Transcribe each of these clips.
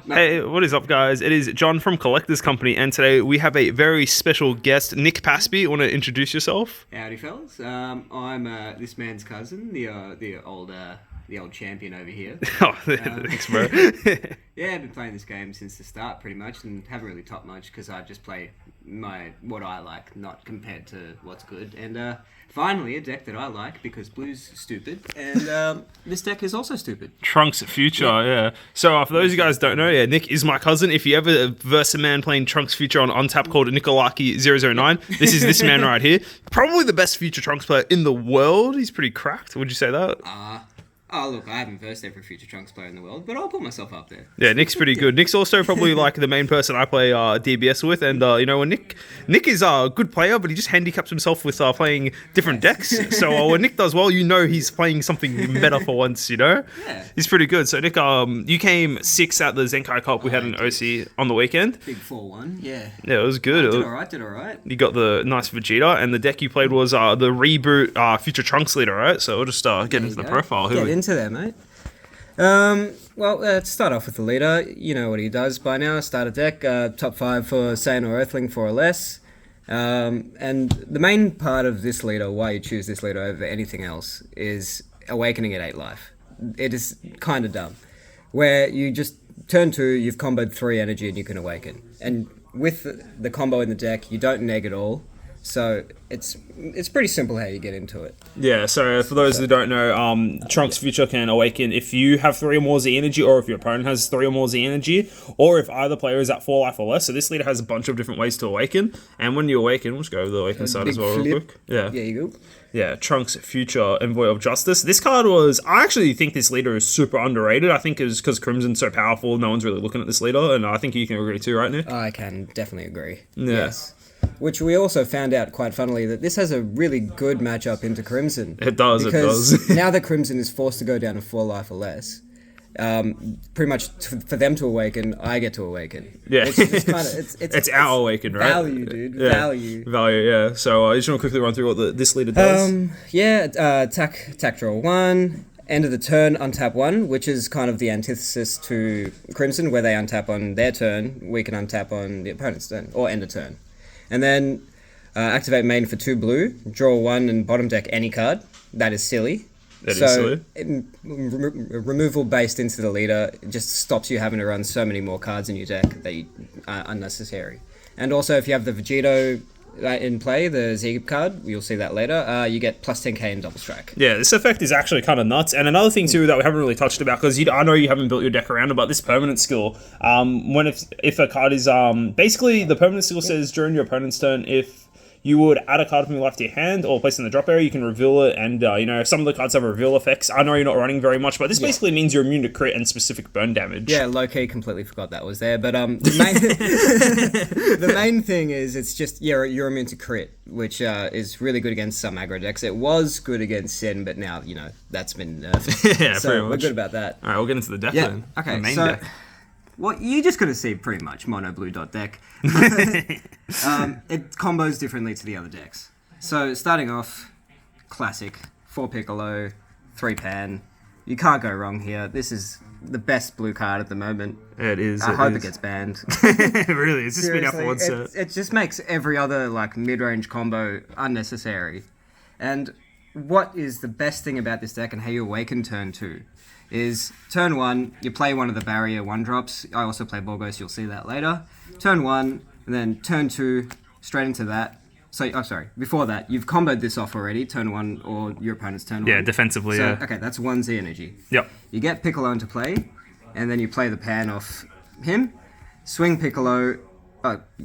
Hey, what is up, guys? It is John from Collectors Company, and today we have a very special guest, Nick Paspi. You want to introduce yourself? Howdy, fellas. I'm this man's cousin, the old champion over here. Oh, thanks, bro. Yeah, I've been playing this game since the start, pretty much, and haven't really topped much because I just play what I like, not compared to what's good. And finally, a deck that I like because blue's stupid, and this deck is also stupid. Trunks Future, yeah. So for those of you guys who don't know, yeah, Nick is my cousin. If you ever verse a man playing Trunks Future on Untap called Nikolaki009, this is this man right here. Probably the best Future Trunks player in the world. He's pretty cracked. Would you say that? Oh, look, I haven't versed every Future Trunks player in the world, but I'll put myself up there. Yeah, Nick's pretty good. Nick's also probably like the main person I play DBS with, and when Nick is a good player, but he just handicaps himself with playing different decks. So when Nick does well, he's playing something better for once, Yeah. He's pretty good. So Nick, you came 6th at the Zenkai Cup we had in OC on the weekend. Big 4-1, yeah. Yeah, it was good. Did all right. You got the nice Vegeta, and the deck you played was the Reboot Future Trunks leader, right? So we'll just get into the profile. Get into there, mate. To start off with the leader, you know what he does by now. Start a deck, top 5 for Saiyan or Earthling, 4 or less. And the main part of this leader, why you choose this leader over anything else, is Awakening at 8 life. It is kind of dumb. Where you just turn 2, you've comboed 3 energy and you can Awaken. And with the combo in the deck, you don't neg at all. So it's pretty simple how you get into it. Yeah, so for those who don't know, Trunks Future can Awaken if you have 3 or more Z energy, or if your opponent has 3 or more Z energy, or if either player is at 4 life or less. So this leader has a bunch of different ways to Awaken, and when you Awaken, we'll just go over the Awaken side as well real quick. Yeah, you go. Yeah, Trunks Future, Envoy of Justice. This card I actually think this leader is super underrated. I think it's because Crimson's so powerful, no one's really looking at this leader, and I think you can agree too, right, Nick? I can definitely agree. Yeah. Yes. Which we also found out, quite funnily, that this has a really good matchup into Crimson. It does. Because now that Crimson is forced to go down to 4 life or less, pretty much for them to Awaken, I get to Awaken. Yeah. It's our Awaken, right? Value, dude. Yeah. Value, yeah. So I just want to quickly run through what this leader does. Attack draw 1. End of the turn, untap 1, which is kind of the antithesis to Crimson, where they untap on their turn. We can untap on the opponent's turn, or end of turn. And then activate main for 2 blue, draw 1 and bottom deck any card. That is silly. That is silly. Removal based into the leader just stops you having to run so many more cards in your deck that are unnecessary. And also, if you have the Vegito in play, the Z card, you'll see that later, you get plus 10k in double strike. Yeah, this effect is actually kind of nuts. And another thing too that we haven't really touched about, because I know you haven't built your deck around it, but this permanent skill, if a card is basically the permanent skill says during your opponent's turn, if you would add a card from your left to your hand or place it in the drop area, you can reveal it, and some of the cards have reveal effects. I know you're not running very much, but this basically means you're immune to crit and specific burn damage. Yeah, low-key completely forgot that was there, but the main thing is it's just you're immune to crit, which is really good against some aggro decks. It was good against Sin, but now that's been nerfed. Yeah, so pretty much. We're good about that. All right, we'll get into the deck then. Okay, the main so deck. What you're just going to see pretty much mono blue dot deck. It combos differently to the other decks. So starting off, classic 4 Piccolo, 3 Pan. You can't go wrong here. This is the best blue card at the moment. It is. I hope it gets banned. Really, it's just been out for one set. It just makes every other mid-range combo unnecessary. And what is the best thing about this deck and how you Awaken turn 2? Is turn 1, you play one of the barrier 1-drops. I also play Borgos, you'll see that later. Turn 1, and then turn 2, straight into that. Before that, you've comboed this off already, turn 1 or your opponent's turn 1. Yeah, defensively, yeah. Okay, that's 1 Z energy. Yep. You get Piccolo into play, and then you play the Pan off him. Swing Piccolo,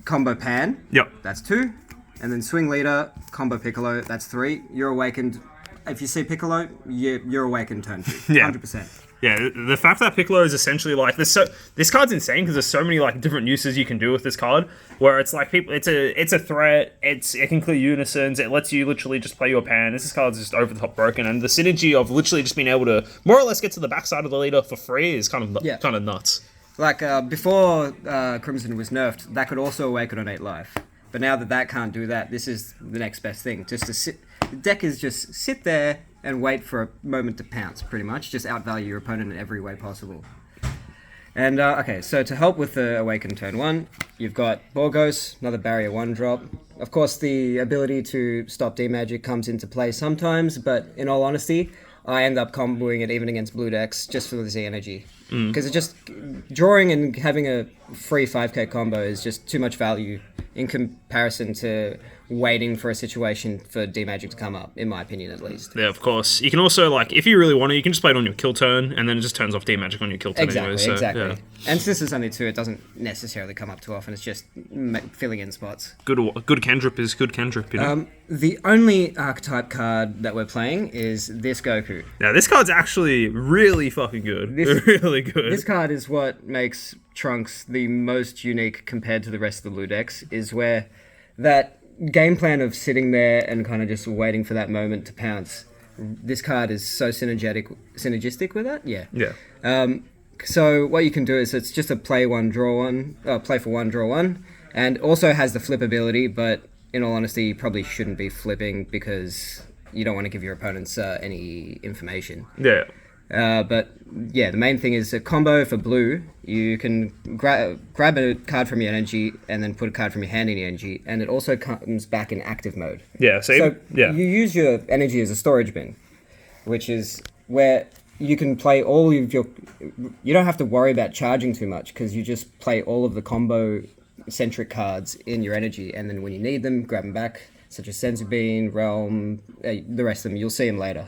combo Pan. Yep. That's 2. And then swing Leader, combo Piccolo, that's 3. You're Awakened. If you see Piccolo, you're Awakened turn 2. Yeah. 100%. Yeah, the fact that Piccolo is essentially this card's insane because there's so many different uses you can do with this card. Where it's it's a threat. It can clear unisons. It lets you literally just play your Pan. This card's just over the top broken, and the synergy of literally just being able to more or less get to the backside of the leader for free is kind of nuts. Before Crimson was nerfed, that could also Awaken on 8 life. But now that can't do that, this is the next best thing. Just to sit. The deck is just sit there and wait for a moment to pounce, pretty much. Just outvalue your opponent in every way possible. And okay, so to help with the Awaken turn 1, you've got Borgos, another Barrier 1 drop. Of course, the ability to stop D-Magic comes into play sometimes, but in all honesty, I end up comboing it even against blue decks just for the Z energy. Because it just, drawing and having a free 5k combo is just too much value in comparison to waiting for a situation for D-Magic to come up, in my opinion at least. Yeah, of course. You can also, like, if you really want to, you can just play it on your kill turn, and then it just turns off D-Magic on your kill turn Exactly, anyway. So, exactly. yeah. And since it's only 2, it doesn't necessarily come up too often. It's just filling in spots. Good cantrip is good cantrip, you know? The only archetype card that we're playing is this Goku. Now, this card's actually really fucking good. Really good. This card is what makes Trunks the most unique compared to the rest of the blue decks, is where that game plan of sitting there and kind of just waiting for that moment to pounce. This card is so synergistic with that. Yeah. Yeah. So what you can do is it's just a play for one, draw one, and also has the flip ability, but in all honesty, you probably shouldn't be flipping because you don't want to give your opponents any information. Yeah. But yeah, the main thing is a combo for blue. You can grab a card from your energy and then put a card from your hand in your energy, and it also comes back in active mode. Yeah, so you use your energy as a storage bin, which is where you can play all of your... You don't have to worry about charging too much because you just play all of the combo-centric cards in your energy, and then when you need them, grab them back, such as Senzu Bean, Realm, the rest of them. You'll see them later.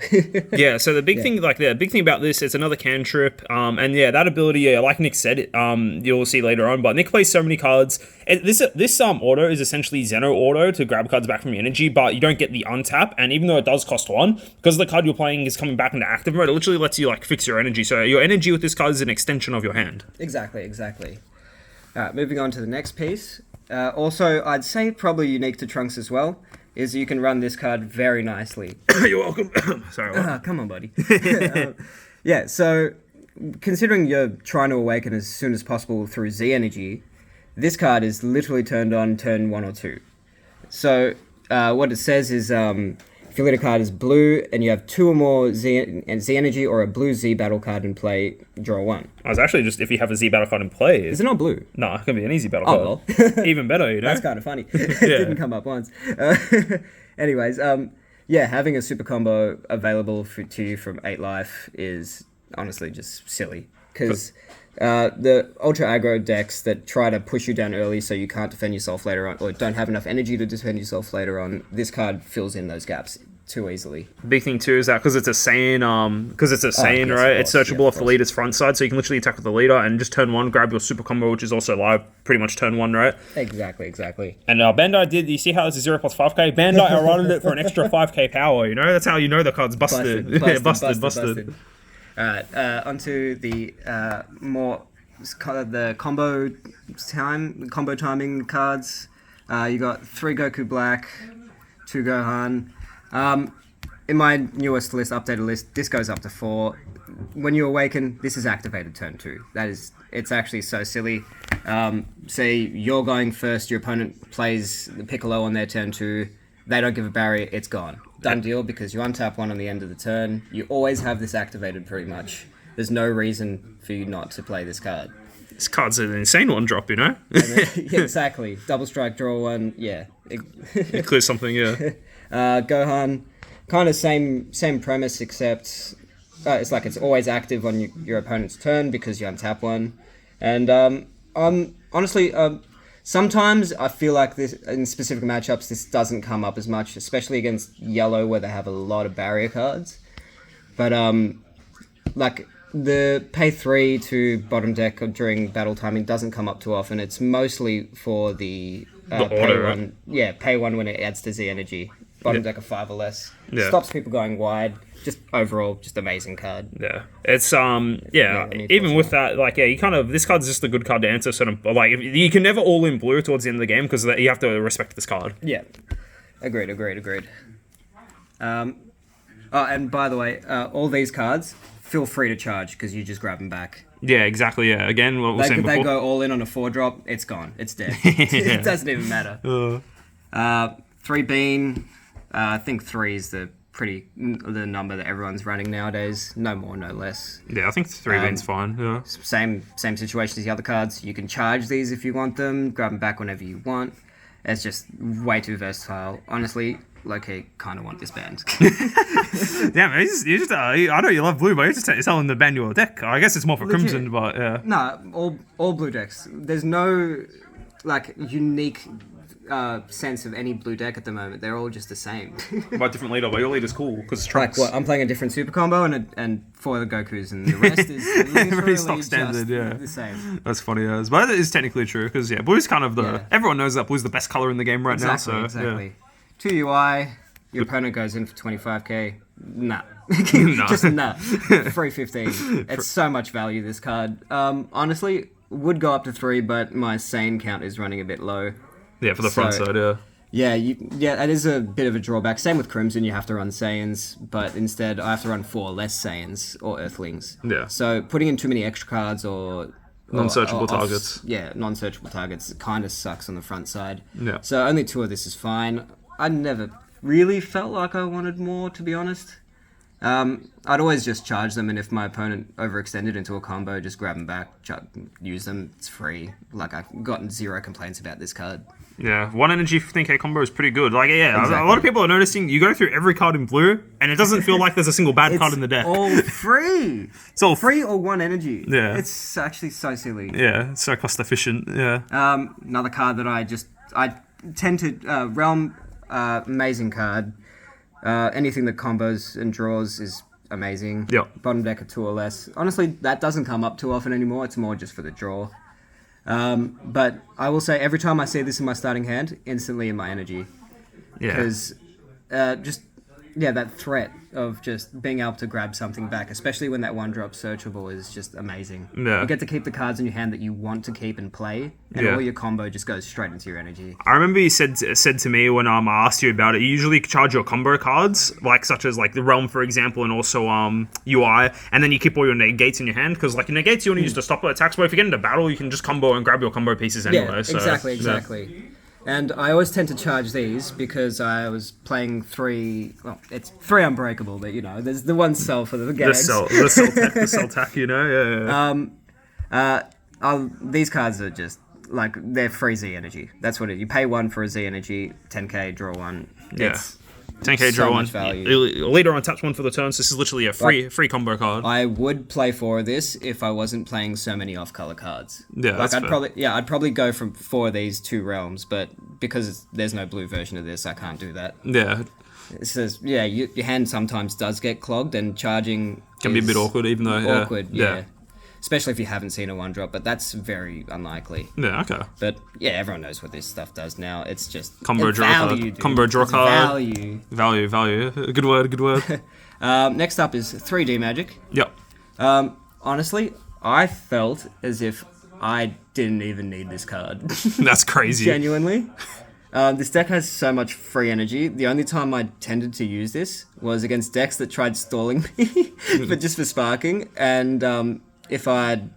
Yeah, so the big thing, the big thing about this, it's another cantrip, and yeah, that ability, like Nick said, you'll see later on. But Nick plays so many cards. This auto is essentially Zeno auto to grab cards back from your energy, but you don't get the untap. And even though it does cost 1, because the card you're playing is coming back into active mode, it literally lets you like fix your energy. So your energy with this card is an extension of your hand. Exactly. All right, moving on to the next piece. Also, I'd say probably unique to Trunks as well, is you can run this card very nicely. You're welcome. Sorry. Come on, buddy. Yeah, so considering you're trying to awaken as soon as possible through Z energy, this card is literally turned on turn 1 or 2. So what it says is if your leader card is blue and you have 2 or more Z energy or a blue Z battle card in play, draw 1. I was actually just if you have a Z battle card in play. Is it not blue? No, it can be an easy battle card. Well. Even better, you know? That's kind of funny. It didn't come up once. Anyways, yeah, having a super combo available to you from 8 life is honestly just silly. Because the ultra aggro decks that try to push you down early so you can't defend yourself later on, or don't have enough energy to defend yourself later on, this card fills in those gaps too easily. Big thing too is that because it's a Saiyan, yes, right? It's searchable off the leader's front side, so you can literally attack with the leader and just turn 1, grab your super combo, which is also live, pretty much turn 1, right? Exactly. And Bandai did, you see how it's a 0 plus 5k? Bandai eroded it for an extra 5k power, you know? That's how you know the card's busted. Busted. Alright, onto the more the combo timing cards. You got 3 Goku Black, 2 Gohan. In my newest list, updated list, this goes up to 4. When you awaken, this is activated turn 2. It's actually so silly. Say you're going first, your opponent plays the Piccolo on their turn 2, they don't give a barrier, it's gone. Done deal, because you untap 1 on the end of the turn. You always have this activated pretty much. There's no reason for you not to play this card. This card's an insane 1 drop, you know? Yeah, exactly. Double strike, draw 1, yeah. It clears something, yeah. Gohan, kind of same premise, except it's like it's always active on your opponent's turn because you untap 1. And honestly, sometimes I feel like this in specific matchups this doesn't come up as much, especially against yellow where they have a lot of barrier cards. But like the pay 3 to bottom deck during battle timing doesn't come up too often. It's mostly for the pay 1. Yeah, pay 1 when it adds to Z energy. Bottom deck of 5 or less. Yeah. Stops people going wide. Just overall, just amazing card. Yeah. It's even with that, like, yeah, you kind of, this card's just a good card to answer sort of, like, you can never all in blue towards the end of the game because you have to respect this card. Yeah. Agreed. And by the way, all these cards, feel free to charge because you just grab them back. Yeah, exactly, yeah. Again, what we were saying before. They go all in on a 4 drop, it's gone. It's dead. It doesn't even matter. 3 Bean, I think 3 is the pretty the number that everyone's running nowadays. No more, no less. Yeah, I think 3 being's fine. Yeah. Same situation as the other cards. You can charge these if you want them, grab them back whenever you want. It's just way too versatile. Honestly, low-key, kind of want this banned. Yeah, man, I know you love blue, but you're just telling the ban your deck. I guess it's more for Legit. Crimson, but yeah. No, all blue decks. There's no like unique sense of any blue deck at the moment. They're all just the same. By different leader, but your leader's cool because it's Like Trunks. what? I'm playing a different super combo and 4 of the Gokus, and the rest is literally stock standard, just yeah. the same. That's funny, but it is technically true because blue's kind of the Yeah. everyone knows that blue's the best color in the game right now. So Exactly. yeah. 2 UI, your opponent goes in for 25k. Nah. Nah. Just nah. 315. It's so much value, this card. Honestly, would go up to 3, but my sane count is running a bit low. Yeah, for the front So- side, yeah. Yeah, that is a bit of a drawback. Same with Crimson, you have to run Saiyans, but instead I have to run 4 less Saiyans or Earthlings. Yeah. So putting in too many extra cards or Non-searchable or targets. Yeah, non-searchable targets kind of sucks on the front side. Yeah. So only 2 of this is fine. I never really felt like I wanted more, to be honest. I'd always just charge them, and if my opponent overextended into a combo, just grab them back, use them. It's free. Like, I've gotten 0 complaints about this card. Yeah, 1 energy 15k combo is pretty good. Like, yeah, a Exactly. lot of people are noticing you go through every card in blue, and it doesn't feel like there's a single bad card in the deck. all free. It's all Free or 1 energy. Yeah. It's actually so silly. Yeah, it's so cost efficient. Yeah, Another card that I tend to Realm, amazing card. Anything that combos and draws is amazing. Yep. Bottom deck of 2 or less. Honestly, that doesn't come up too often anymore. It's more just for the draw. But I will say every time I see this in my starting hand, instantly in my energy. yeah. Because that threat of just being able to grab something back, especially when that 1-drop searchable is just amazing. Yeah. You get to keep the cards in your hand that you want to keep and play, and Yeah. all your combo just goes straight into your energy. I remember you said to me when I asked you about it, you usually charge your combo cards, like such as like the Realm, for example, and also UI, and then you keep all your negates in your hand, because like your negates you want to use to stop attacks, but if you get into battle, you can just combo and grab your combo pieces anyway. Yeah, so, exactly. And I always tend to charge these because I was playing 3... Well, it's 3 Unbreakable, but there's the one cell for the The gags. the cell tack, yeah. These cards are just, like, they're free Z energy. That's what you pay 1 for a Z energy, 10k, draw 1. Yeah. It's 10k so draw one. much value. Leader on taps 1 for the turns. This is literally a free combo card. I would play 4 of this if I wasn't playing so many off-color cards. Yeah, that's I'd fair. I'd probably go from 4 of these 2 realms, but because there's no blue version of this, I can't do that. Yeah. It says, your hand sometimes does get clogged, and charging Can be a is bit awkward, even though... awkward, yeah. Especially if you haven't seen a 1-drop, but that's very unlikely. Yeah, okay. But yeah, everyone knows what this stuff does now. It's just Combo it's draw value, card. dude. Combo draw It's card. Value. Value. Good word. Next up is 3D Magic. Yep. Honestly, I felt as if I didn't even need this card. That's crazy. Genuinely. This deck has so much free energy. The only time I tended to use this was against decks that tried stalling me, but just for sparking. And if I'd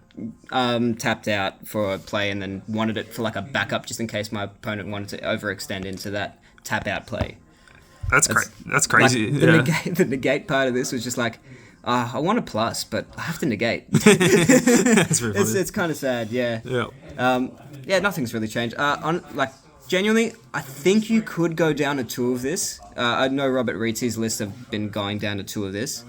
tapped out for a play and then wanted it for like a backup, just in case my opponent wanted to overextend into that tap out play. That's crazy. Like, the negate part of this was just like, I want a plus, but I have to negate. That's very funny. It's kind of sad, yeah. Yeah. Nothing's really changed. Genuinely, I think you could go down to 2 of this. I know Robert Rizzi's list have been going down to 2 of this.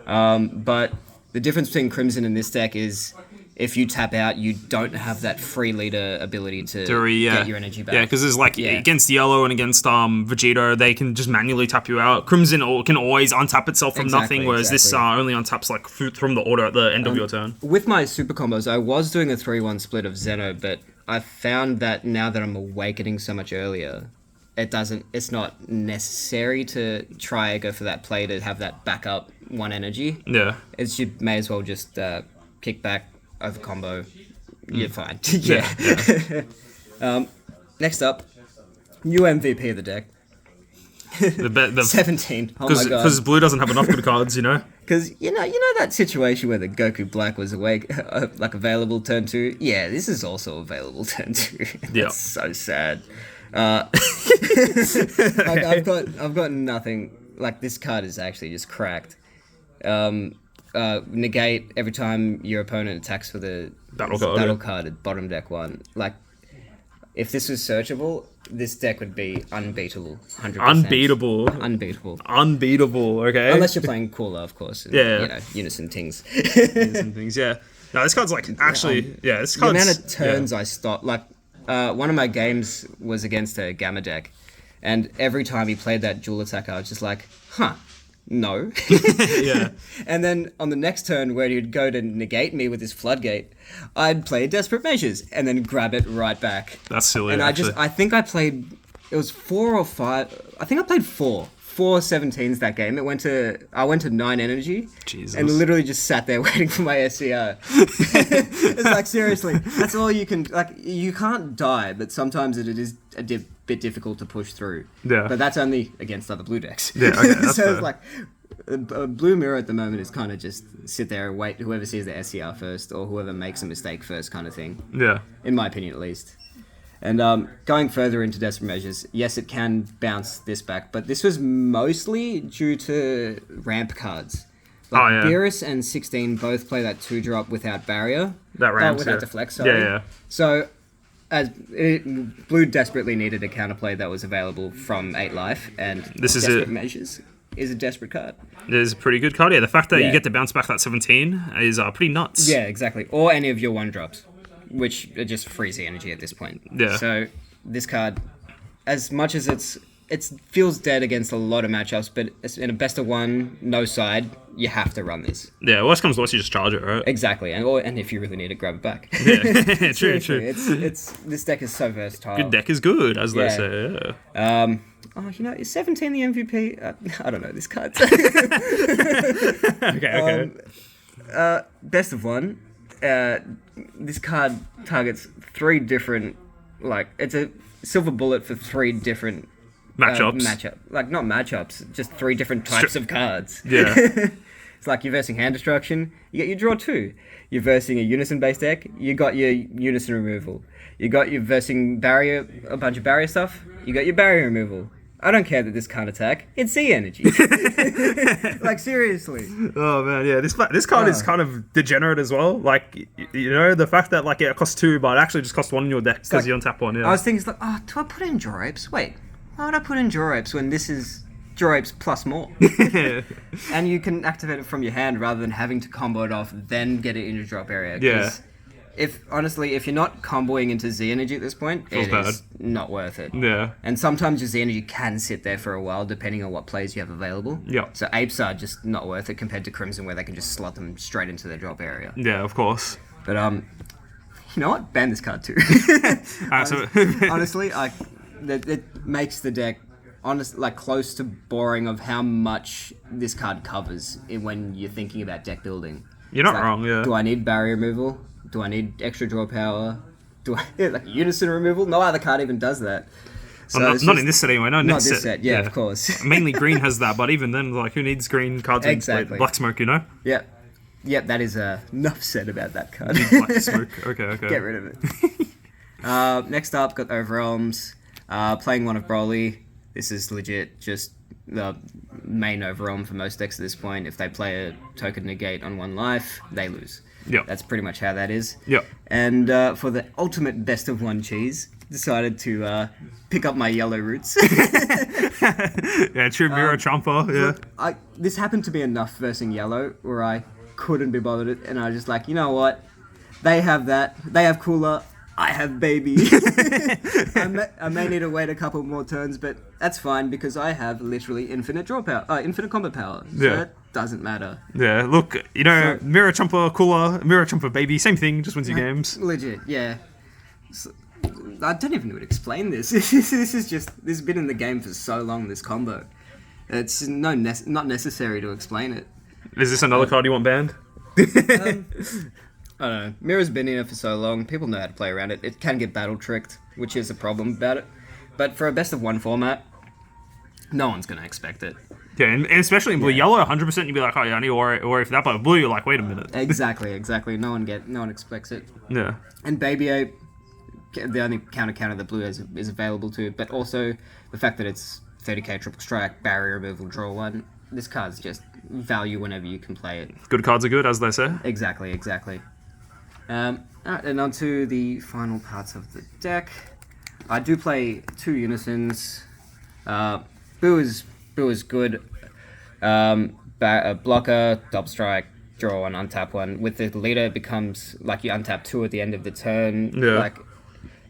But the difference between Crimson and this deck is if you tap out, you don't have that free leader ability to get your energy back. Yeah, because there's like against Yellow and against Vegeta, they can just manually tap you out. Crimson can always untap itself from nothing, whereas this only untaps like from the order at the end of your turn. With my super combos, I was doing a 3-1 split of Zeno, but I found that now that I'm awakening so much earlier, it's not necessary to try go for that play to have that backup 1 energy. Yeah. You may as well just kick back, over combo. You're fine. Next up, new MVP of the deck. The 17. Oh my god. Because blue doesn't have enough good cards, Because you know that situation where the Goku Black was available turn 2. Yeah, this is also available turn 2. That's so sad. I've got nothing. like this card is actually just cracked. Negate every time your opponent attacks with a battle card at bottom deck 1. Like, if this was searchable, this deck would be unbeatable. 100%. Unbeatable. Okay. Unless you're playing Cooler, of course. And, Yeah. You know, Unison Tings. Unison Things. Yeah. No, this card's like actually. This card's. The amount of turns I stopped, like, one of my games was against a Gamma deck, and every time he played that dual attack, I was just like, no. Yeah. And then on the next turn, where he'd go to negate me with his floodgate, I'd play Desperate Measures and then grab it right back. That's silly. And I think I played, it was 4 or 5, I think I played 4 17s that game. I went to 9 energy. Jesus. And literally just sat there waiting for my SCR. It's like, seriously, that's all you can, like, you can't die, but sometimes it is a bit difficult to push through. Yeah. But that's only against other blue decks. Yeah, okay, that's so fair. it's like, a blue mirror at the moment is kind of just sit there and wait, whoever sees the SCR first, or whoever makes a mistake first kind of thing. Yeah. In my opinion, at least. And going further into Desperate Measures, yes, it can bounce this back, but this was mostly due to ramp cards. Like Beerus and 16 both play that 2-drop without barrier. That ramp, without deflect, sorry. Yeah. So, Blue desperately needed a counterplay that was available from 8 life, and This is Desperate it. Measures is a desperate card. It is a pretty good card. Yeah, the fact that you Yeah. get to bounce back that 17 is pretty nuts. Yeah, exactly. Or any of your 1-drops, which are just freezy energy at this point. Yeah. So this card, as much as it feels dead against a lot of matchups, but in a best of 1, no side, you have to run this. Yeah, worst comes to worst, you just charge it, right? Exactly, and if you really need it, grab it back. Yeah, true. It's this deck is so versatile. Good deck is good, as they Yeah. say. Yeah. Is 17 the MVP? I don't know this card. Okay. Best of 1. This card targets 3 different, like, it's a silver bullet for 3 different Matchups. Not matchups, just 3 different types of cards. Yeah. It's like you're versing hand destruction, you get your draw 2. You're versing a unison based deck, you got your unison removal. You got your versing barrier, a bunch of barrier stuff, you got your barrier removal. I don't care that this can't attack. It's Z energy. Like, seriously. Oh man, yeah. This card is kind of degenerate as well. Like, you know, the fact that it costs 2, but it actually just costs 1 in your deck because you untap 1. Yeah. I was thinking, do I put in Draw Apes? Wait, why would I put in Draw Apes when this is Draw Apes plus more? And you can activate it from your hand rather than having to combo it off, then get it into drop area. Yeah. If you're not comboing into Z energy at this point, Feels it is not worth it. Yeah. And sometimes your Z energy can sit there for a while, depending on what plays you have available. Yeah. So apes are just not worth it compared to Crimson, where they can just slot them straight into their drop area. Yeah, of course. But you know what? Ban this card too. Honestly, it makes the deck close to boring of how much this card covers when you're thinking about deck building. You're not wrong. Yeah. Do I need barrier removal? Do I need extra draw power? Do I unison removal? No other card even does that. So not in this set anyway. No, not next this set. Yeah, of course. Mainly green has that, but even then, who needs green cards? Exactly. Black smoke, you know. Yep. That is enough said about that card. Black smoke. Okay. Get rid of it. Next up, got Overwhelms. Playing one of Broly. This is legit just the main Overwhelm for most decks at this point. If they play a token negate on 1 life, they lose. Yep. That's pretty much how that is. Yep. And for the ultimate best of 1 cheese, decided to pick up my yellow roots. Yeah, true mirror trumper. Yeah. Look, this happened to be enough versing yellow where I couldn't be bothered, and I was just like, you know what? They have that. They have cooler. I have baby. I may need to wait a couple more turns, but that's fine because I have literally infinite draw power, infinite combat power. So Yeah. it doesn't matter. Yeah, look, mirror trumper, cooler, mirror trumper, baby, same thing, just wins you games. Legit, yeah. I don't even know how to explain this. This has been in the game for so long, this combo. It's not necessary to explain it. Is this another card you want banned? I don't know. Mirror's been in it for so long, people know how to play around it. It can get battle tricked, which is a problem about it. But for a best of 1 format, no one's going to expect it. Yeah, and especially in blue, yellow, 100% you'd be like, oh yeah, I need to worry for that, but blue, you're like, wait a minute. Exactly. No one expects it. Yeah. And Baby Ape, the only counter that blue is available to, but also the fact that it's 30k triple strike, barrier removal, draw 1. This card's just value whenever you can play it. Good cards are good, as they say. Exactly. Alright, and on to the final parts of the deck. I do play 2 Unisons. Boo is good. Blocker, double strike, draw 1, untap 1. With the leader, it becomes like you untap 2 at the end of the turn. Yeah.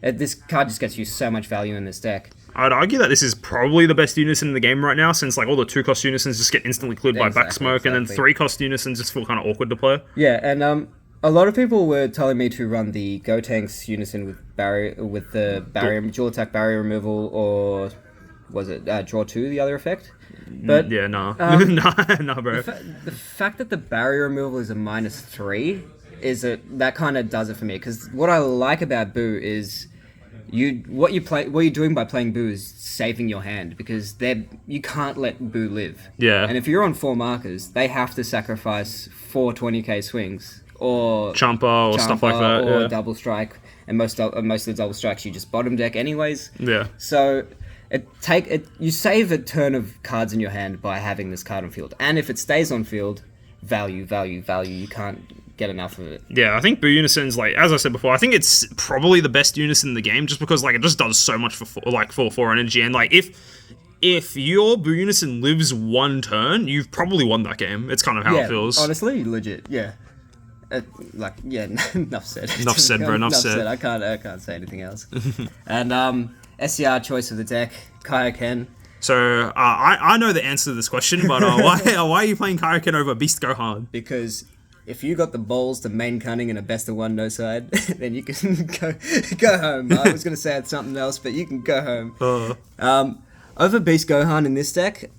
This card just gets you so much value in this deck. I'd argue that this is probably the best unison in the game right now, since like all the 2-cost unisons just get instantly cleared by backsmoke, and then 3-cost unisons just feel kind of awkward to play. Yeah, and a lot of people were telling me to run the Gotenks unison with the barrier dual attack barrier removal, or was it draw 2 the other effect? But yeah, no, no, bro. The fact that the barrier removal is a -3 that kind of does it for me, because what I like about Boo is what you're doing by playing Boo is saving your hand, because you can't let Boo live. Yeah. And if you're on 4 markers, they have to sacrifice 4 20k swings or Champa or stuff like that, or yeah. double strike, and most of the double strikes you just bottom deck anyways. Yeah. So you save a turn of cards in your hand by having this card on field, and if it stays on field, value. You can't get enough of it. Yeah, I think Boo Unison's, like, as I said before, I think it's probably the best unison in the game, just because like it just does so much for 4 energy, and like if your Boo Unison lives 1 turn, you've probably won that game. It's kind of how it feels. Honestly, legit, yeah. Enough said. Enough said, bro. Enough said. I can't say anything else. And SCR choice of the deck, Kaioken. So I know the answer to this question, but why are you playing Kaioken over Beast Gohan? Because if you got the balls to main cunning in a best of 1 no side, then you can go home. I was gonna say it's something else, but you can go home. Over Beast Gohan in this deck,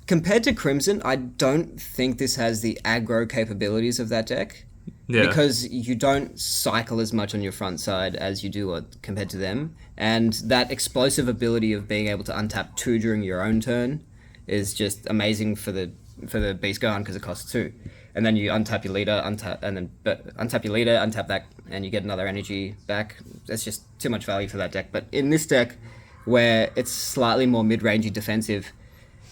compared to Crimson, I don't think this has the aggro capabilities of that deck. Yeah. Because you don't cycle as much on your front side as you do compared to them. And that explosive ability of being able to untap 2 during your own turn is just amazing for the Beast Gohan, because it costs 2. And then you untap your leader, untap your leader, untap that, and you get another energy back. That's just too much value for that deck. But in this deck, where it's slightly more mid-rangey defensive,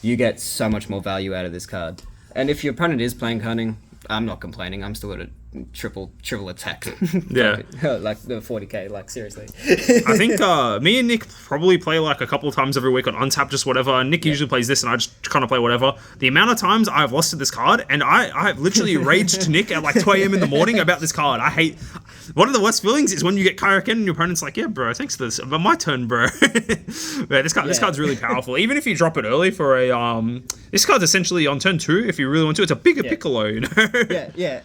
you get so much more value out of this card. And if your opponent is playing cunning, I'm not complaining. I'm still at a triple attack. Yeah. Like the 40k, like seriously. I think me and Nick probably play like a couple of times every week on Untap, just whatever. Nick usually plays this and I just kind of play whatever. The amount of times I've lost to this card, and I've literally raged to Nick at like 2 a.m. in the morning about this card. One of the worst feelings is when you get Kaioken and your opponent's like, yeah, bro, thanks for this, but my turn, bro. Yeah, this card's really powerful. Even if you drop it early for a this card's essentially on turn 2 if you really want to. It's a bigger Piccolo, you know. Yeah.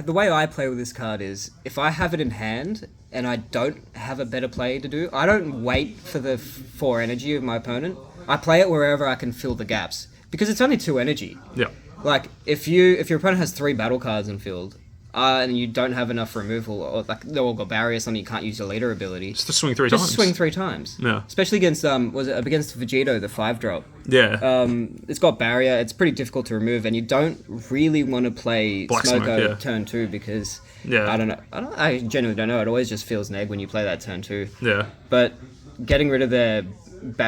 The way I play with this card is, if I have it in hand and I don't have a better play to do, I don't wait for the 4 energy of my opponent. I play it wherever I can fill the gaps, because it's only 2 energy. Yeah. Like if your opponent has 3 battle cards in field, and you don't have enough removal, or like they all got barriers, something you can't use your leader ability. Just to swing 3 times. Just swing 3 times. Yeah. Especially against against Vegito, the 5-drop. Yeah. It's got barrier. It's pretty difficult to remove, and you don't really want to play Black Smoko turn 2, because I don't know. I genuinely don't know. It always just feels neg when you play that turn 2. Yeah. But getting rid of their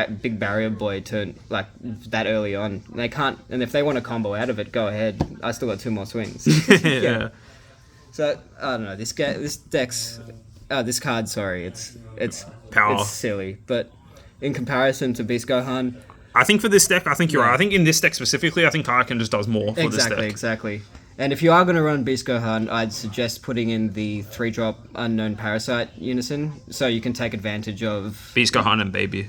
big barrier boy turn like that early on, they can't. And if they want to combo out of it, go ahead. I still got 2 more swings. Yeah. So I don't know. This card. Sorry, it's power. It's silly, but in comparison to Beast Gohan, I think for this deck, I think you're right. I think in this deck specifically, I think Kaioken just does more for this deck. Exactly. And if you are going to run Beast Gohan, I'd suggest putting in the 3-drop Unknown Parasite Unison, so you can take advantage of Beast Gohan and Baby,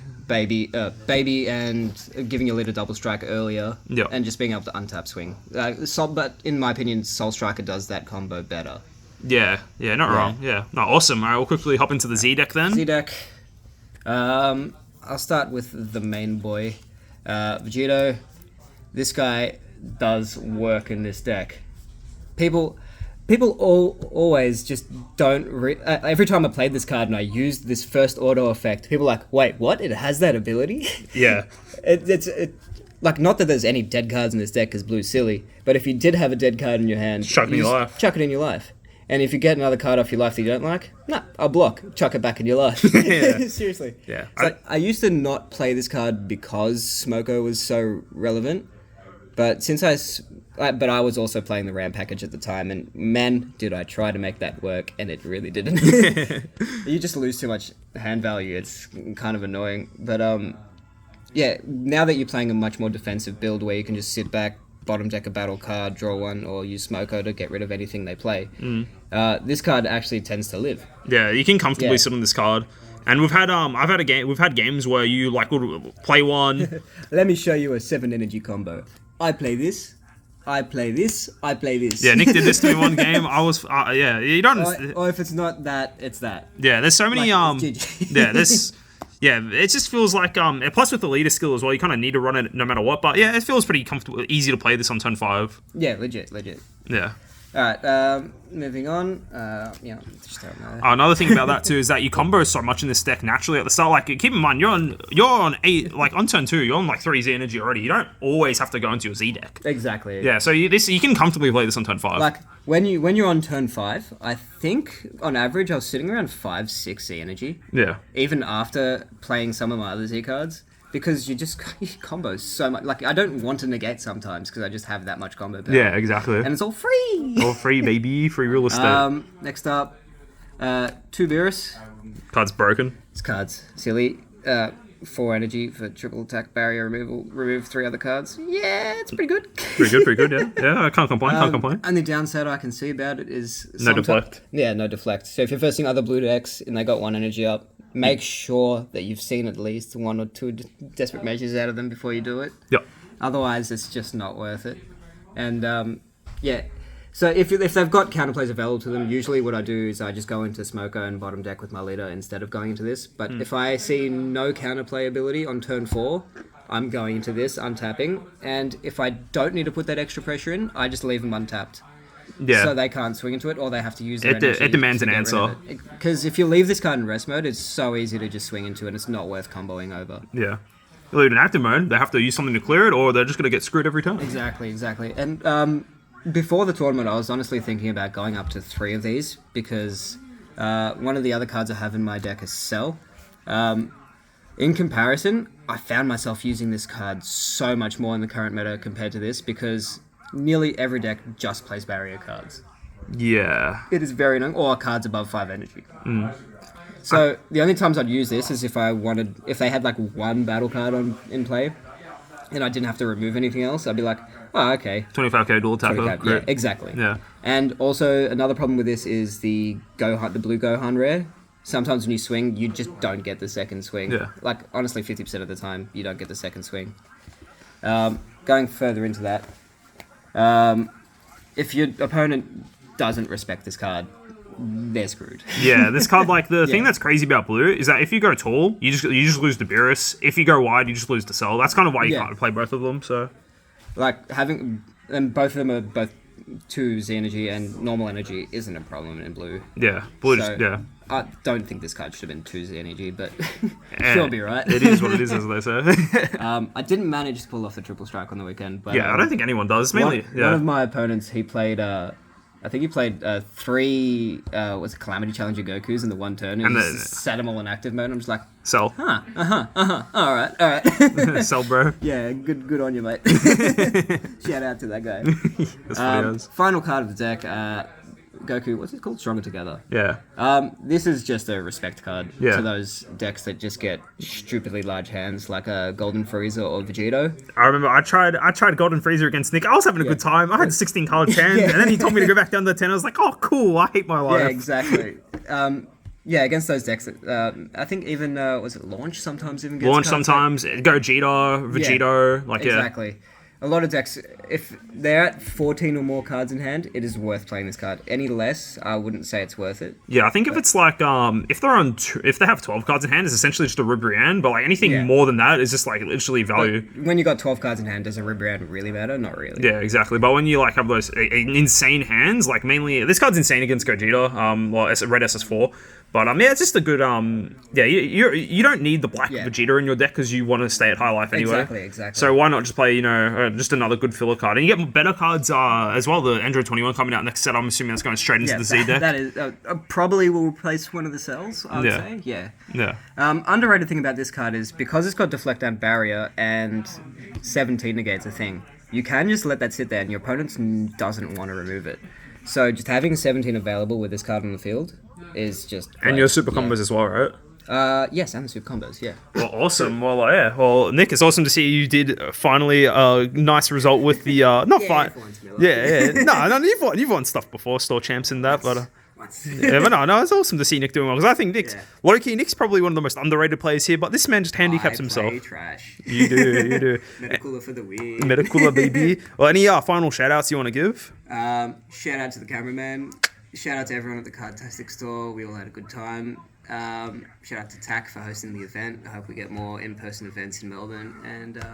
and giving your leader double strike earlier, and just being able to untap swing. But in my opinion, Soul Striker does that combo better. Yeah, not wrong. Yeah, no, awesome. All right, we'll quickly hop into the Z deck then. Z deck. I'll start with the main boy, Vegito. This guy does work in this deck. People always just don't... every time I played this card and I used this first auto effect, people are like, wait, what? It has that ability? Yeah. It's like, not that there's any dead cards in this deck because blue's silly, but if you did have a dead card in your hand... Chuck it in your life. Chuck it in your life. And if you get another card off your life that you don't like, I'll block. Chuck it back in your life. Yeah. Seriously. Yeah. So I used to not play this card because Smoko was so relevant. But but I was also playing the RAM package at the time, and man, did I try to make that work, and it really didn't. You just lose too much hand value. It's kind of annoying. But yeah, now that you're playing a much more defensive build where you can just sit back, bottom deck a battle card, draw one, or use Smoko to get rid of anything they play, this card actually tends to live. Yeah, you can comfortably sit on this card. And we've had we've had games where you like would play one. Let me show you a 7 energy combo. I play this. I play this. I play this. Yeah, Nick did this to me one game. I was yeah. You don't. Or if it's not that, it's that. Yeah, there's so many GG. Yeah, it just feels like plus with the leader skill as well, you kind of need to run it no matter what. But yeah, it feels pretty comfortable, easy to play this on turn 5. Yeah, legit. Yeah. All right, moving on. Another thing about that too is that you combo so much in this deck naturally at the start. Like, keep in mind, you're on 8, like on turn 2, you're on like 3 Z energy already. You don't always have to go into your Z deck. Exactly. Yeah, so you can comfortably play this on turn 5. Like when you're on turn 5, I think on average I was sitting around 5-6 Z energy. Yeah. Even after playing some of my other Z cards. Because you combo so much. Like, I don't want to negate sometimes because I just have that much combo power. Yeah, exactly. And it's all free! All free, baby. Free real estate. Next up, 2 Beerus. Card's broken. This card's silly. 4 energy for triple attack barrier removal. Remove 3 other cards. Yeah, it's pretty good. Pretty good, yeah. Yeah, I can't complain, Only downside I can see about it is... No deflect. Yeah, no deflect. So if you're versing other blue decks and they got 1 energy up, make sure that you've seen at least 1 or 2 desperate measures out of them before you do it. Yep. Otherwise, it's just not worth it. And, yeah. So if they've got counterplays available to them, usually what I do is I just go into Smoko and bottom deck with my leader instead of going into this. But if I see no counterplay ability on turn 4, I'm going into this, untapping. And if I don't need to put that extra pressure in, I just leave them untapped. Yeah. So they can't swing into it, or they have to use their energy. It demands an answer. Because if you leave this card in rest mode, it's so easy to just swing into it, and it's not worth comboing over. Yeah. You leave it in active mode, they have to use something to clear it, or they're just going to get screwed every time. Exactly. And before the tournament, I was honestly thinking about going up to 3 of these, because one of the other cards I have in my deck is Cell. In comparison, I found myself using this card so much more in the current meta compared to this, because nearly every deck just plays barrier cards. Yeah. It is very annoying, or cards above 5 energy. So the only times I'd use this is if they had like 1 battle card in play, and I didn't have to remove anything else. I'd be like, oh, okay. 25k dual attacker. Yeah, exactly. Yeah. And also another problem with this is the blue Gohan rare. Sometimes when you swing, you just don't get the second swing. Yeah. Like, honestly, 50% of the time, you don't get the second swing. Going further into that, if your opponent doesn't respect this card, they're screwed. Yeah, this card, like, the thing that's crazy about blue is that if you go tall, you just lose the Beerus. If you go wide, you just lose the Cell. That's kind of why you can't play both of them, so... Like, and both of them are both 2 Z energy, and normal energy isn't a problem in blue. Yeah, blue So, yeah. I don't think this card should have been 2 Z energy, but she'll be right. It is what it is, as they say. I didn't manage to pull off the triple strike on the weekend, but yeah, I don't think anyone does. Mainly, one of my opponents, he played. I think he played 3 Calamity Challenger Gokus in the 1 turn, and he just sat them all in active mode. I'm just like, Cell. All right. Cell, bro. Yeah, good on you, mate. Shout out to that guy. That's what he is. Final card of the deck. Goku, what's it called? Stronger Together. Yeah. This is just a respect card Yeah. to those decks that just get stupidly large hands, like a Golden Frieza or Vegito. I remember I tried Golden Freezer against Nick. I was having a good time. I had 16 cards 10, and then he told me to go back down to 10. I was like, oh, cool. I hate my life. Yeah, exactly. Yeah, against those decks, I think even was it Launch sometimes even gets Launch cards sometimes. Gogeta, Vegito, like exactly. A lot of decks, if they're at 14 or more cards in hand, it is worth playing this card. Any less, I wouldn't say it's worth it. Yeah, I think if it's like if they have 12 cards in hand, it's essentially just a Ribrianne, but like anything more than that is just like literally value. But when you got 12 cards in hand, does a Ribrianne really matter? Not really. Yeah, exactly. But when you like have those insane hands, like mainly this card's insane against Gogeta, well, it's a red SS4. But yeah, it's just a good you don't need the black Vegeta in your deck because you want to stay at high life anyway. Exactly. So why not just play just another good filler card. And you get better cards as well. The Android 21 coming out next set. I'm assuming that's going straight into the Z deck. That is probably will replace one of the cells, I would say. Yeah. Yeah. Underrated thing about this card is because it's got Deflect and Barrier and 17 negates a thing, you can just let that sit there and your opponent doesn't want to remove it. So just having 17 available with this card on the field is just great. And your super combos as well, right? Yes, and the super combos, yeah. Well, awesome. Well, yeah. Well, Nick, it's awesome to see you did finally a nice result with the you've won stuff before, store champs and that, but but no, it's awesome to see Nick doing well because I think Nick's probably one of the most underrated players here, but this man just handicaps himself. Play trash. You do. Metacooler for the win. Metacooler, baby. Well, any final shout outs you want to give? Shout out to the cameraman. Shout out to everyone at the Cardtastic store. We all had a good time. Shout out to TAC for hosting the event. I hope we get more in-person events in Melbourne. And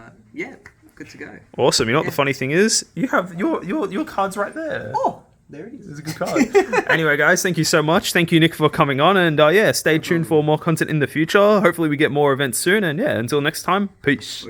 good to go. Awesome. You know what the funny thing is? You have your cards right there. Oh, there it is. It's a good card. Anyway, guys, thank you so much. Thank you, Nick, for coming on. And stay tuned for more content in the future. Hopefully we get more events soon. And until next time, peace.